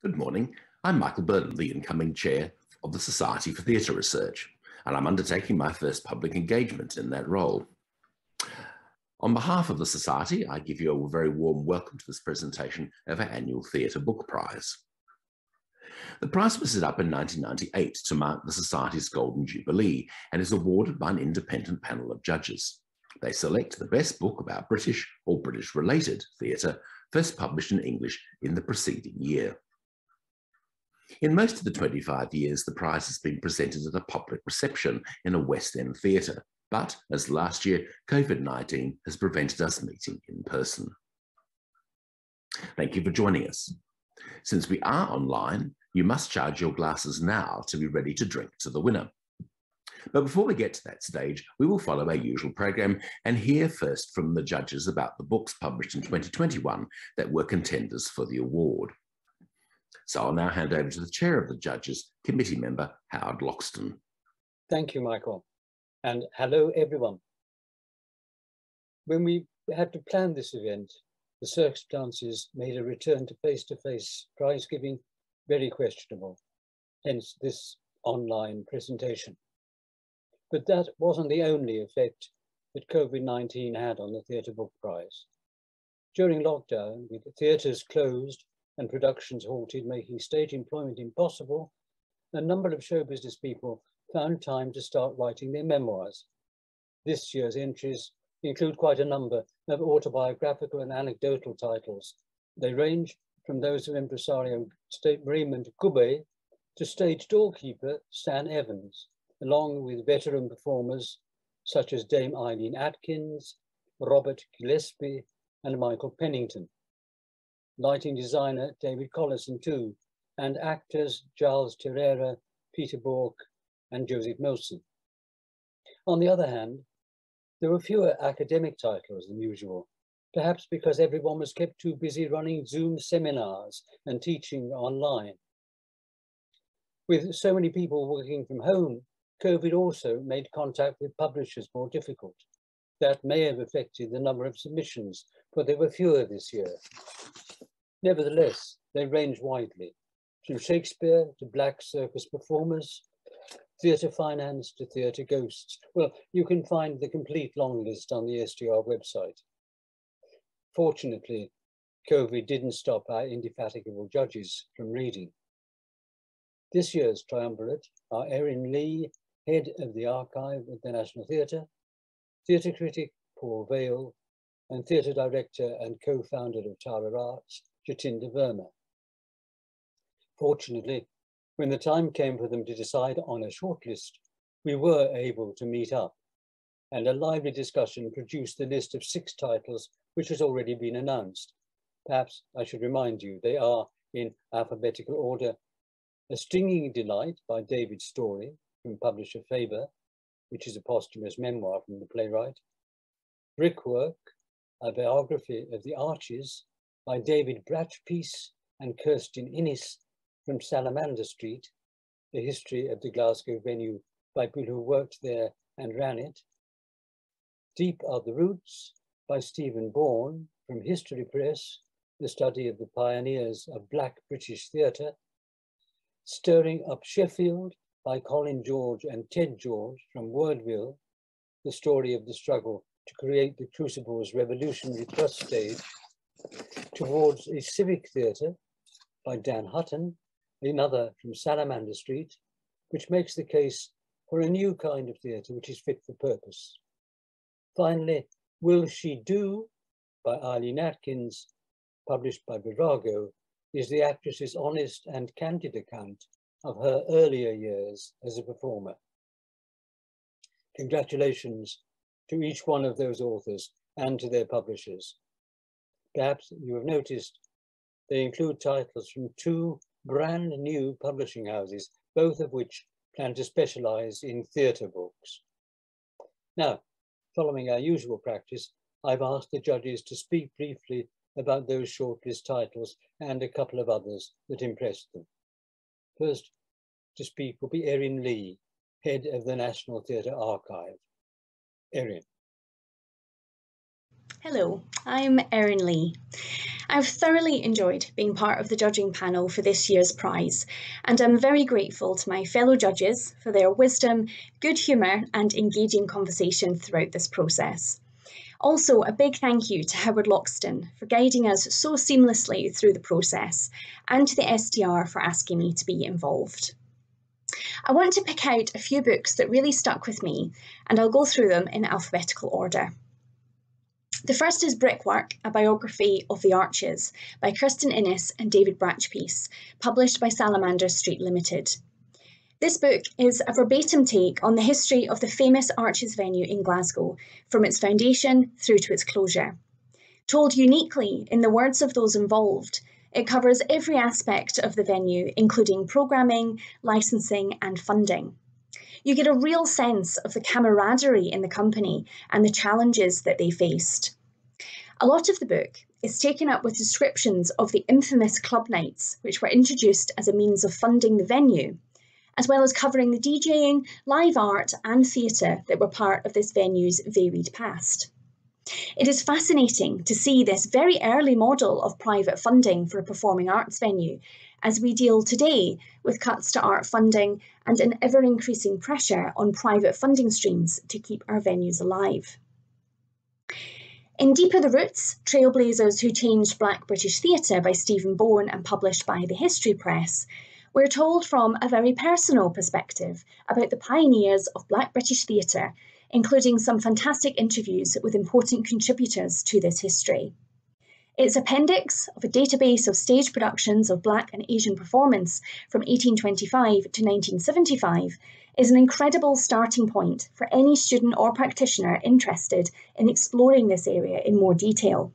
Good morning. I'm Michael Burdon, the incoming chair of the Society for Theatre Research, and I'm undertaking my first public engagement in that role. On behalf of the Society, I give you a very warm welcome to this presentation of our annual Theatre Book Prize. The prize was set up in 1998 to mark the Society's Golden Jubilee and is awarded by an independent panel of judges. They select the best book about British or British-related theatre, first published in English in the preceding year. In most of the 25 years, the prize has been presented at a public reception in a West End theatre, but as last year, COVID-19 has prevented us meeting in person. Thank you for joining us. Since we are online, you must charge your glasses now to be ready to drink to the winner. But before we get to that stage, we will follow our usual program and hear first from the judges about the books published in 2021 that were contenders for the award. So I'll now hand over to the chair of the judges, committee member Howard Loxton. Thank you, Michael, and hello everyone. When we had to plan this event, the circumstances made a return to face-to-face prize giving very questionable, hence this online presentation. But that wasn't the only effect that COVID-19 had on the Theatre Book Prize. During lockdown, with the theatres closed and productions halted, making stage employment impossible, a number of show business people found time to start writing their memoirs. This year's entries include quite a number of autobiographical and anecdotal titles. They range from those of impresario Raymond Gubbe to stage doorkeeper Stan Evans, along with veteran performers such as Dame Eileen Atkins, Robert Gillespie, and Michael Pennington. Lighting designer David Collison too, and actors Giles Terrera, Peter Bork, and Joseph Milson. On the other hand, there were fewer academic titles than usual, perhaps because everyone was kept too busy running Zoom seminars and teaching online. With so many people working from home, COVID also made contact with publishers more difficult. That may have affected the number of submissions, but there were fewer this year. Nevertheless, they range widely, from Shakespeare to black circus performers, theatre finance to theatre ghosts. Well, you can find the complete long list on the STR website. Fortunately, COVID didn't stop our indefatigable judges from reading. This year's triumvirate are Erin Lee, head of the archive at the National Theatre, theatre critic Paul Vale, and theatre director and co-founder of Tara Arts, Jatinder Verma. Fortunately, when the time came for them to decide on a shortlist, we were able to meet up, and a lively discussion produced the list of 6 titles which has already been announced. Perhaps I should remind you, they are in alphabetical order: A Stinging Delight by David Storey from publisher Faber, which is a posthumous memoir from the playwright; Brickwork, a biography of the Arches by David Bratchpiece and Kirsten Innes from Salamander Street, a history of the Glasgow venue by people who worked there and ran it; Deep Are the Roots by Stephen Bourne from History Press, the study of the pioneers of Black British theatre; Stirring Up Sheffield by Colin George and Ted George from Wordville, the story of the struggle to create the Crucible's revolutionary trust stage; Towards a Civic Theatre by Dan Hutton, another from Salamander Street, which makes the case for a new kind of theatre which is fit for purpose. Finally, Will She Do by Eileen Atkins, published by Virago, is the actress's honest and candid account of her earlier years as a performer. Congratulations to each one of those authors and to their publishers. Perhaps you have noticed they include titles from 2 brand new publishing houses, both of which plan to specialize in theatre books. Now, following our usual practice, I've asked the judges to speak briefly about those shortlist titles and a couple of others that impressed them. First to speak will be Erin Lee, head of the National Theatre Archive. Erin. Hello, I'm Erin Lee. I've thoroughly enjoyed being part of the judging panel for this year's prize, and I'm very grateful to my fellow judges for their wisdom, good humour and engaging conversation throughout this process. Also, a big thank you to Howard Loxton for guiding us so seamlessly through the process, and to the STR for asking me to be involved. I want to pick out a few books that really stuck with me, and I'll go through them in alphabetical order. The first is Brickwork, a biography of the Arches by Kirsten Innes and David Bratchpiece, published by Salamander Street Limited. This book is a verbatim take on the history of the famous Arches venue in Glasgow, from its foundation through to its closure. Told uniquely in the words of those involved, it covers every aspect of the venue, including programming, licensing and funding. You get a real sense of the camaraderie in the company and the challenges that they faced. A lot of the book is taken up with descriptions of the infamous club nights, which were introduced as a means of funding the venue, as well as covering the DJing, live art and theatre that were part of this venue's varied past. It is fascinating to see this very early model of private funding for a performing arts venue, as we deal today with cuts to art funding and an ever-increasing pressure on private funding streams to keep our venues alive. In Deeper the Roots, Trailblazers Who Changed Black British Theatre by Stephen Bourne and published by the History Press, we're told from a very personal perspective about the pioneers of Black British theatre, including some fantastic interviews with important contributors to this history. Its appendix of a database of stage productions of Black and Asian performance from 1825 to 1975 is an incredible starting point for any student or practitioner interested in exploring this area in more detail.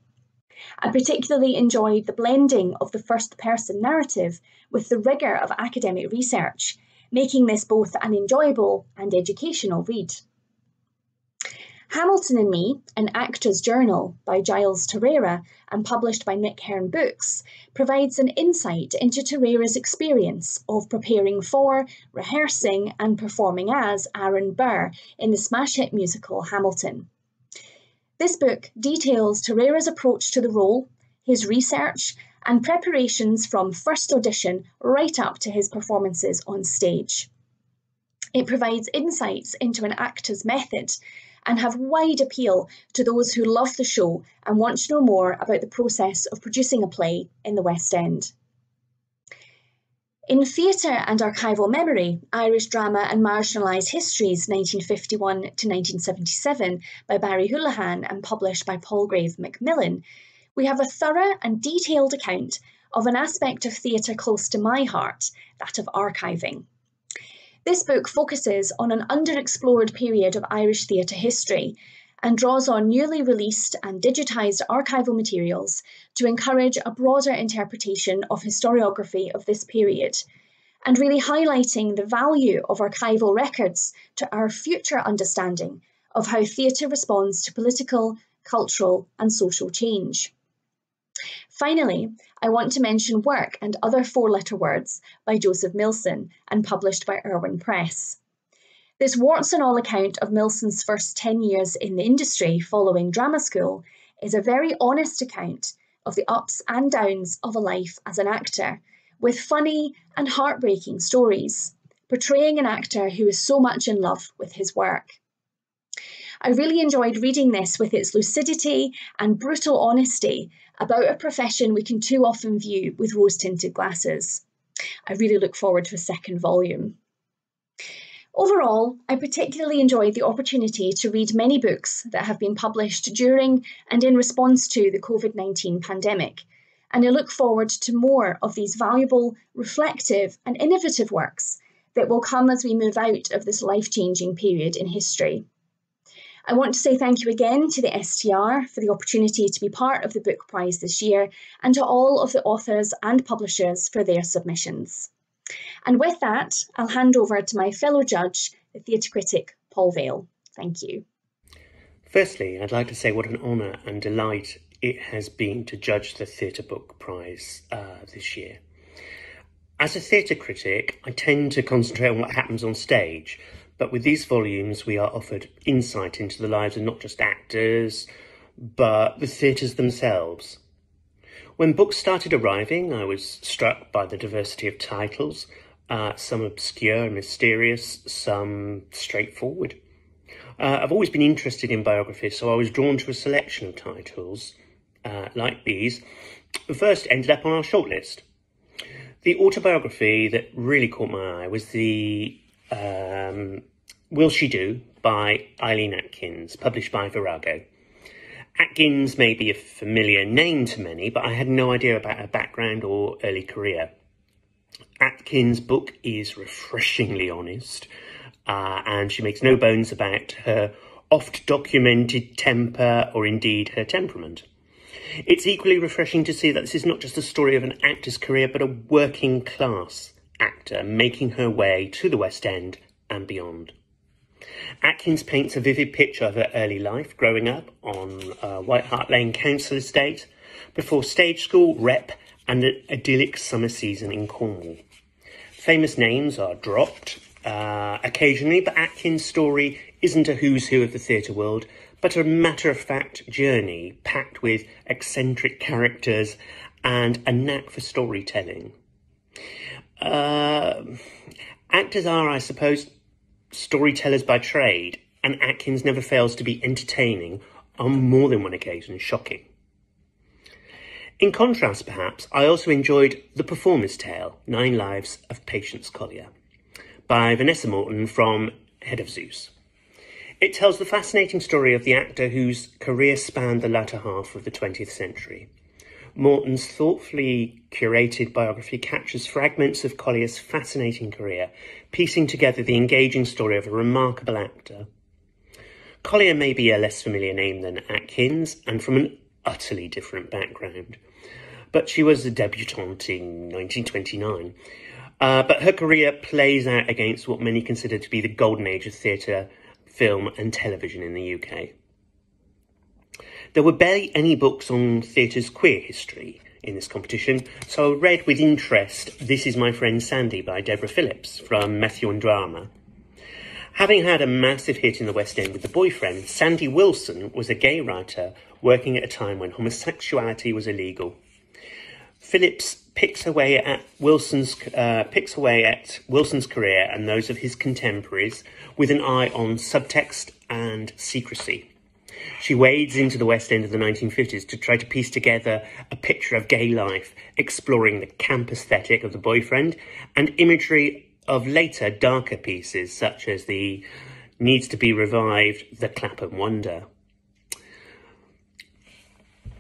I particularly enjoyed the blending of the first-person narrative with the rigour of academic research, making this both an enjoyable and educational read. Hamilton and Me, an Actor's Journal by Giles Torreira and published by Nick Hearn Books, provides an insight into Torreira's experience of preparing for, rehearsing and performing as Aaron Burr in the smash hit musical Hamilton. This book details Torreira's approach to the role, his research and preparations from first audition right up to his performances on stage. It provides insights into an actor's method and have wide appeal to those who love the show and want to know more about the process of producing a play in the West End. In Theatre and Archival Memory, Irish Drama and Marginalised Histories 1951 to 1977 by Barry Houlihan and published by Palgrave Macmillan, we have a thorough and detailed account of an aspect of theatre close to my heart, that of archiving. This book focuses on an underexplored period of Irish theatre history and draws on newly released and digitised archival materials to encourage a broader interpretation of historiography of this period, and really highlighting the value of archival records to our future understanding of how theatre responds to political, cultural and social change. Finally, I want to mention Work and Other Four-Letter Words by Joseph Milson and published by Irwin Press. This warts-and-all account of Milson's first 10 years in the industry following drama school is a very honest account of the ups and downs of a life as an actor, with funny and heartbreaking stories, portraying an actor who is so much in love with his work. I really enjoyed reading this with its lucidity and brutal honesty about a profession we can too often view with rose-tinted glasses. I really look forward to a second volume. Overall, I particularly enjoyed the opportunity to read many books that have been published during and in response to the COVID-19 pandemic, and I look forward to more of these valuable, reflective and innovative works that will come as we move out of this life-changing period in history. I want to say thank you again to the STR for the opportunity to be part of the Book Prize this year, and to all of the authors and publishers for their submissions. And with that, I'll hand over to my fellow judge, the theatre critic, Paul Vale. Thank you. Firstly, I'd like to say what an honour and delight it has been to judge the Theatre Book Prize this year. As a theatre critic, I tend to concentrate on what happens on stage, but with these volumes we are offered insight into the lives of not just actors, but the theatres themselves. When books started arriving, I was struck by the diversity of titles, some obscure and mysterious, some straightforward. I've always been interested in biography, so I was drawn to a selection of titles like these. The first ended up on our shortlist. The autobiography that really caught my eye was the Will She Do by Eileen Atkins, published by Virago. Atkins may be a familiar name to many, but I had no idea about her background or early career. Atkins' book is refreshingly honest, and she makes no bones about her oft-documented temper or indeed her temperament. It's equally refreshing to see that this is not just a story of an actor's career, but a working-class actor making her way to the West End and beyond. Atkins paints a vivid picture of her early life, growing up on White Hart Lane Council estate, before stage school, rep, and an idyllic summer season in Cornwall. Famous names are dropped occasionally, but Atkins' story isn't a who's who of the theatre world, but a matter-of-fact journey packed with eccentric characters and a knack for storytelling. Actors are, I suppose, storytellers by trade, and Atkins never fails to be entertaining, on more than one occasion shocking. In contrast, perhaps, I also enjoyed The Performer's Tale, 9 Lives of Patience Collier, by Vanessa Morton from Head of Zeus. It tells the fascinating story of the actor whose career spanned the latter half of the 20th century. Morton's thoughtfully curated biography captures fragments of Collier's fascinating career, piecing together the engaging story of a remarkable actor. Collier may be a less familiar name than Atkins, and from an utterly different background, but she was a debutante in 1929. But her career plays out against what many consider to be the golden age of theatre, film and television in the UK. There were barely any books on theatre's queer history in this competition, so I read with interest This Is My Friend Sandy by Deborah Phillips from Matthew and Drama. Having had a massive hit in the West End with The Boyfriend, Sandy Wilson was a gay writer working at a time when homosexuality was illegal. Phillips picks away at Wilson's career and those of his contemporaries with an eye on subtext and secrecy. She wades into the West End of the 1950s to try to piece together a picture of gay life, exploring the camp aesthetic of The Boyfriend and imagery of later, darker pieces, such as the needs to be revived The Clapham Wonder.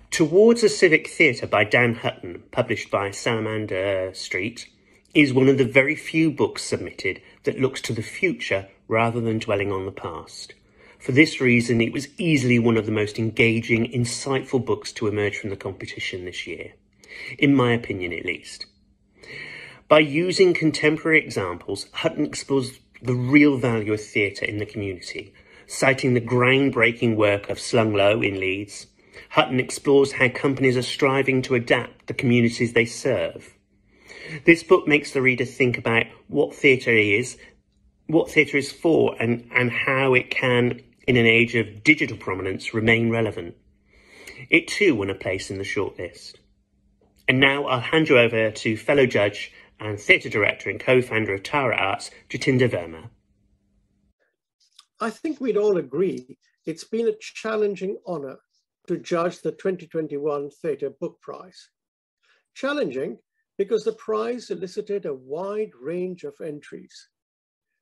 Towards a Civic Theatre by Dan Hutton, published by Salamander Street, is one of the very few books submitted that looks to the future rather than dwelling on the past. For this reason, it was easily one of the most engaging, insightful books to emerge from the competition this year, in my opinion at least. By using contemporary examples, Hutton explores the real value of theatre in the community, citing the groundbreaking work of Slung Low in Leeds. Hutton explores how companies are striving to adapt the communities they serve. This book makes the reader think about what theatre is for, and how it can, in an age of digital prominence, remain relevant. It too won a place in the shortlist. And now I'll hand you over to fellow judge and theatre director and co-founder of Tara Arts, Jatinder Verma. I think we'd all agree it's been a challenging honour to judge the 2021 Theatre Book Prize. Challenging because the prize elicited a wide range of entries.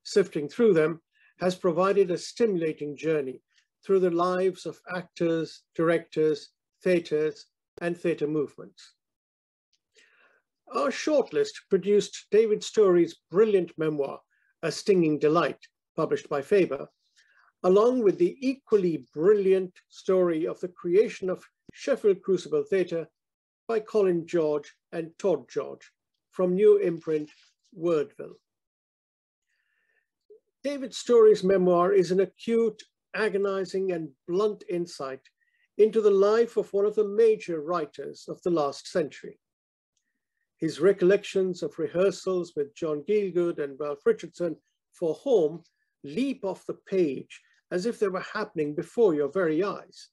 Sifting through them has provided a stimulating journey through the lives of actors, directors, theatres, and theatre movements. Our shortlist produced David Story's brilliant memoir, A Stinging Delight, published by Faber, along with the equally brilliant story of the creation of Sheffield Crucible Theatre by Colin George and Todd George from new imprint Wordville. David Story's memoir is an acute, agonizing, and blunt insight into the life of one of the major writers of the last century. His recollections of rehearsals with John Gielgud and Ralph Richardson for Home leap off the page as if they were happening before your very eyes.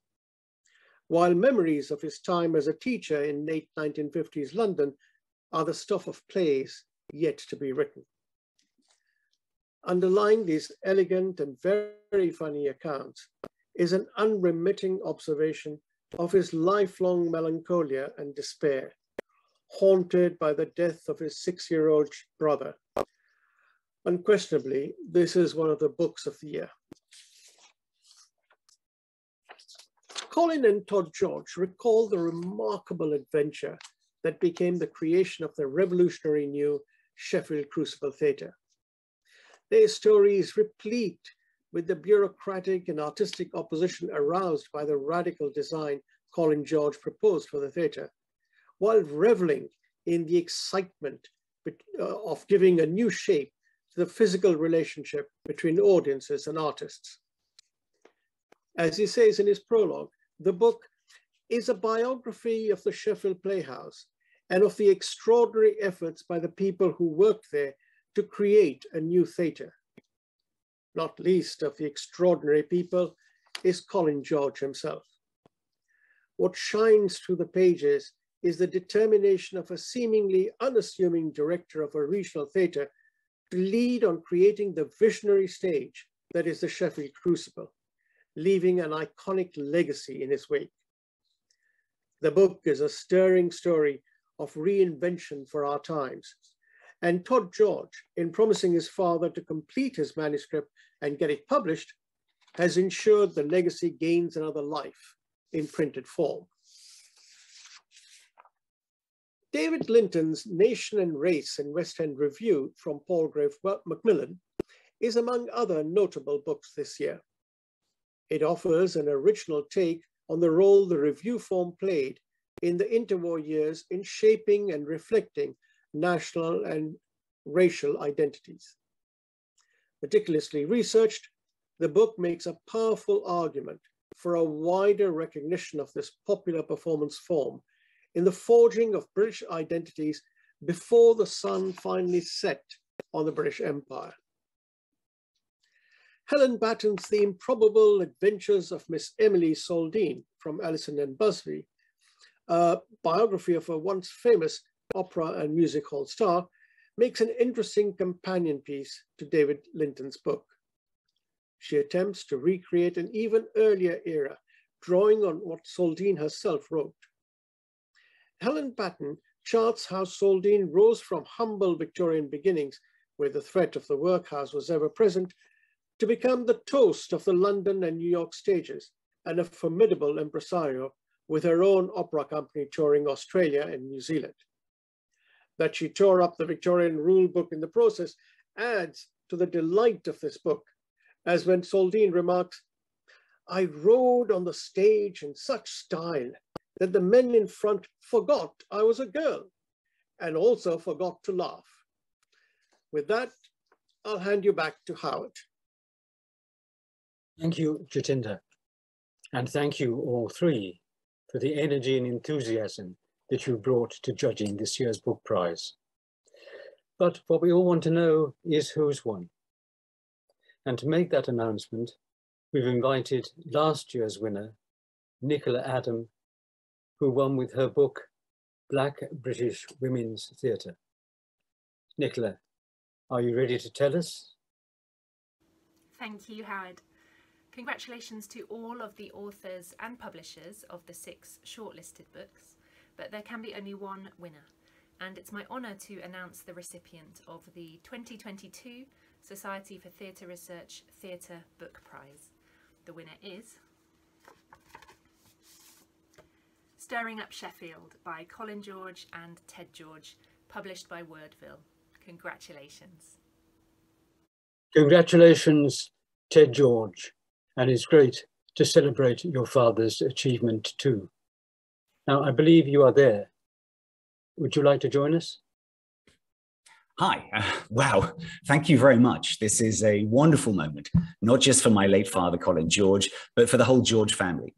while memories of his time as a teacher in late 1950s London are the stuff of plays yet to be written. Underlying these elegant and very funny accounts is an unremitting observation of his lifelong melancholia and despair, haunted by the death of his 6-year-old brother. Unquestionably, this is one of the books of the year. Colin and Todd George recall the remarkable adventure that became the creation of the revolutionary new Sheffield Crucible Theatre. Their story is replete with the bureaucratic and artistic opposition aroused by the radical design Colin George proposed for the theatre, while reveling in the excitement of giving a new shape to the physical relationship between audiences and artists. As he says in his prologue, the book is a biography of the Sheffield Playhouse and of the extraordinary efforts by the people who worked there to create a new theatre. Not least of the extraordinary people is Colin George himself. What shines through the pages is the determination of a seemingly unassuming director of a regional theatre to lead on creating the visionary stage that is the Sheffield Crucible, leaving an iconic legacy in his wake. The book is a stirring story of reinvention for our times, and Todd George, in promising his father to complete his manuscript and get it published, has ensured the legacy gains another life in printed form. David Linton's Nation and Race in West End Review from Palgrave Macmillan is among other notable books this year. It offers an original take on the role the review form played in the interwar years in shaping and reflecting national and racial identities. Meticulously researched, the book makes a powerful argument for a wider recognition of this popular performance form in the forging of British identities before the sun finally set on the British Empire. Helen Batten's The Improbable Adventures of Miss Emily Saldine from Alison and Busby, a biography of a once famous opera and music hall star, makes an interesting companion piece to David Linton's book. She attempts to recreate an even earlier era, drawing on what Saldine herself wrote. Helen Batten charts how Saldine rose from humble Victorian beginnings, where the threat of the workhouse was ever present, to become the toast of the London and New York stages and a formidable impresario with her own opera company touring Australia and New Zealand. That she tore up the Victorian rule book in the process adds to the delight of this book, as when Saldine remarks, "I rode on the stage in such style that the men in front forgot I was a girl and also forgot to laugh." With that, I'll hand you back to Howard. Thank you, Jatinder. And thank you all three for the energy and enthusiasm that you brought to judging this year's book prize. But what we all want to know is who's won. And to make that announcement, we've invited last year's winner, Nicola Adam, who won with her book, Black British Women's Theatre. Nicola, are you ready to tell us? Thank you, Howard. Congratulations to all of the authors and publishers of the 6 shortlisted books, but there can be only one winner, and it's my honour to announce the recipient of the 2022 Society for Theatre Research Theatre Book Prize. The winner is Stirring Up Sheffield by Colin George and Ted George, published by Wordville. Congratulations. Congratulations, Ted George, and it's great to celebrate your father's achievement too. Now, I believe you are there. Would you like to join us? Hi, wow, thank you very much. This is a wonderful moment, not just for my late father, Colin George, but for the whole George family.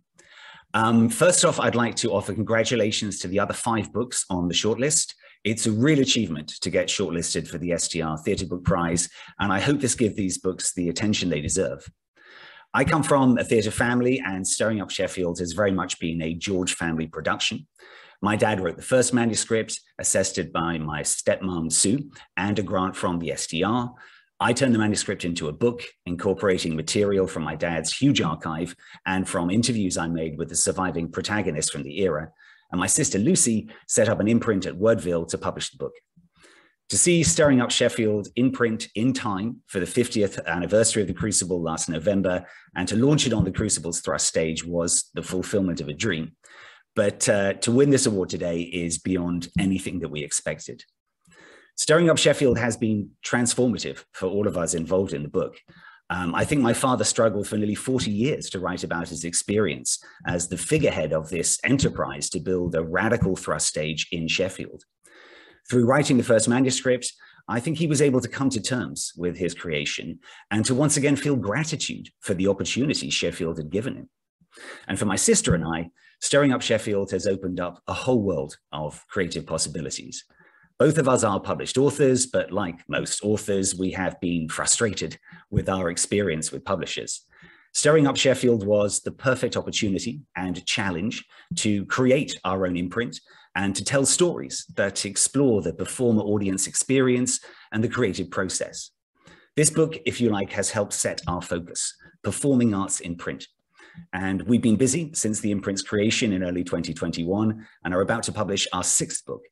First off, I'd like to offer congratulations to the other 5 books on the shortlist. It's a real achievement to get shortlisted for the STR Theatre Book Prize, and I hope this gives these books the attention they deserve. I come from a theatre family, and Stirring Up Sheffield has very much been a George family production. My dad wrote the first manuscript, assisted by my stepmom, Sue, and a grant from the STR. I turned the manuscript into a book, incorporating material from my dad's huge archive and from interviews I made with the surviving protagonists from the era. And my sister, Lucy, set up an imprint at Wordville to publish the book. To see Stirring Up Sheffield in print in time for the 50th anniversary of the Crucible last November and to launch it on the Crucible's thrust stage was the fulfillment of a dream. But to win this award today is beyond anything that we expected. Stirring Up Sheffield has been transformative for all of us involved in the book. I think my father struggled for nearly 40 years to write about his experience as the figurehead of this enterprise to build a radical thrust stage in Sheffield. Through writing the first manuscript, I think he was able to come to terms with his creation and to once again feel gratitude for the opportunity Sheffield had given him. And for my sister and I, Stirring Up Sheffield has opened up a whole world of creative possibilities. Both of us are published authors, but like most authors, we have been frustrated with our experience with publishers. Stirring Up Sheffield was the perfect opportunity and challenge to create our own imprint and to tell stories that explore the performer audience experience and the creative process. This book, if you like, has helped set our focus, performing arts in print. And we've been busy since the imprint's creation in early 2021 and are about to publish our 6th book.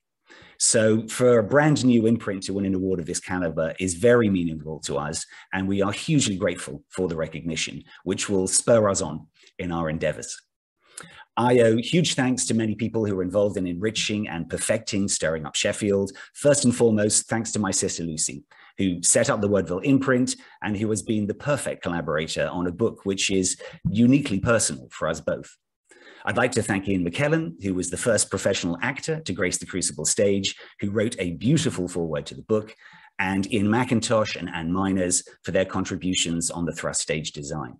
So for a brand new imprint to win an award of this caliber is very meaningful to us, and we are hugely grateful for the recognition, which will spur us on in our endeavors. I owe huge thanks to many people who were involved in enriching and perfecting Stirring Up Sheffield. First and foremost, thanks to my sister Lucy, who set up the Wordville imprint and who has been the perfect collaborator on a book which is uniquely personal for us both. I'd like to thank Ian McKellen, who was the first professional actor to grace the Crucible stage, who wrote a beautiful foreword to the book, and Ian McIntosh and Anne Miners for their contributions on the thrust stage design.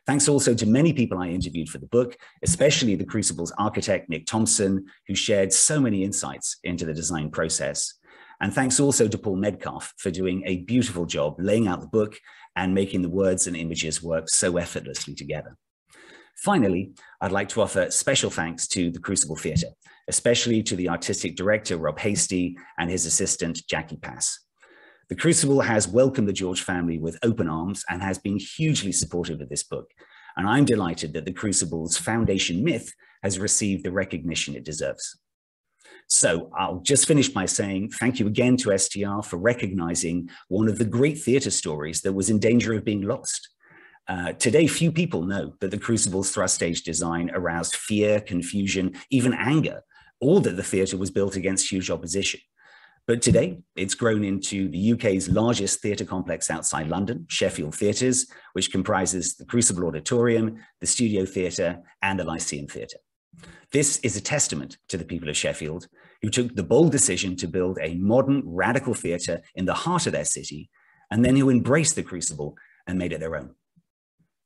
Thanks also to many people I interviewed for the book, especially the Crucible's architect, Nick Thompson, who shared so many insights into the design process. And thanks also to Paul Medcalf for doing a beautiful job laying out the book and making the words and images work so effortlessly together. Finally, I'd like to offer special thanks to the Crucible Theatre, especially to the artistic director, Rob Hasty, and his assistant, Jackie Pass. The Crucible has welcomed the George family with open arms and has been hugely supportive of this book. And I'm delighted that the Crucible's foundation myth has received the recognition it deserves. So I'll just finish by saying thank you again to STR for recognizing one of the great theatre stories that was in danger of being lost. Today, few people know that the Crucible's thrust stage design aroused fear, confusion, even anger, or that the theatre was built against huge opposition. But today, it's grown into the UK's largest theatre complex outside London, Sheffield Theatres, which comprises the Crucible Auditorium, the Studio Theatre, and the Lyceum Theatre. This is a testament to the people of Sheffield, who took the bold decision to build a modern, radical theatre in the heart of their city, and then who embraced the Crucible and made it their own.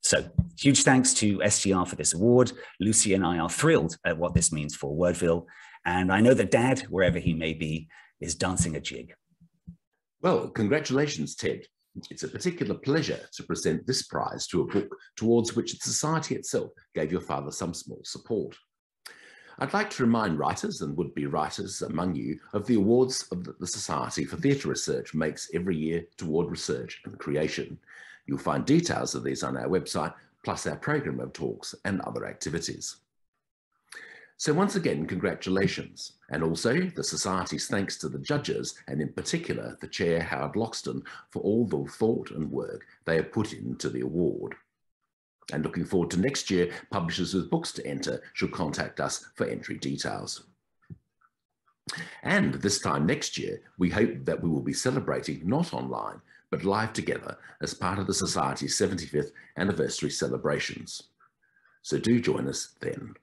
So, huge thanks to STR for this award. Lucy and I are thrilled at what this means for Wordville, and I know that Dad, wherever he may be, is dancing a jig. Well, congratulations, Ted. It's a particular pleasure to present this prize to a book towards which the Society itself gave your father some small support. I'd like to remind writers and would-be writers among you of the awards that the Society for Theatre Research makes every year toward research and creation. You'll find details of these on our website, plus our program of talks and other activities. So once again, congratulations. And also the Society's thanks to the judges, and in particular, the Chair, Howard Loxton, for all the thought and work they have put into the award. And looking forward to next year, publishers with books to enter should contact us for entry details. And this time next year, we hope that we will be celebrating not online, but live together as part of the Society's 75th anniversary celebrations. So do join us then.